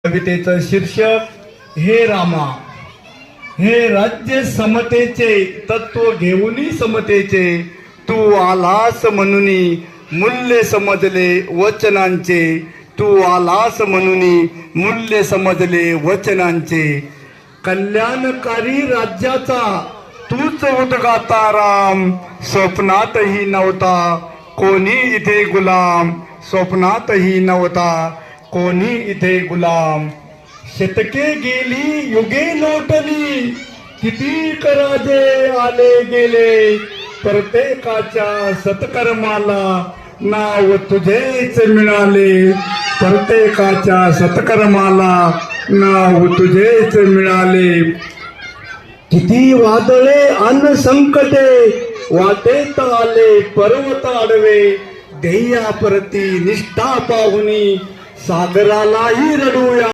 कवितेचं शीर्षक हे रामा. हे राज्य समतेचे तत्व घेऊनी समतेचे तू आलास म्हणूनी मूल्य समजले वचनांचे. तू आलास म्हणूनी मूल्य समजले वचनांचे. कल्याणकारी राज्याचा तूच उद्गाता राम. स्वप्नातही नव्हता कोणी इथे गुलाम. स्वप्नातही नव्हता कोणी इथे गुलाम. शतके गेली युगे लोटली किती राजे आले गेले. प्रत्येकाच्या सत्कर्माला नाव तुझेच मिळाले. प्रत्येकाच्या सत्कर्माला नाव तुझेच मिळाले. किती वादळे अन संकटे वाटेत आले पर्वत आडवे. ध्येयाप्रती निष्ठा पाहुनी सागरालाही रडूया.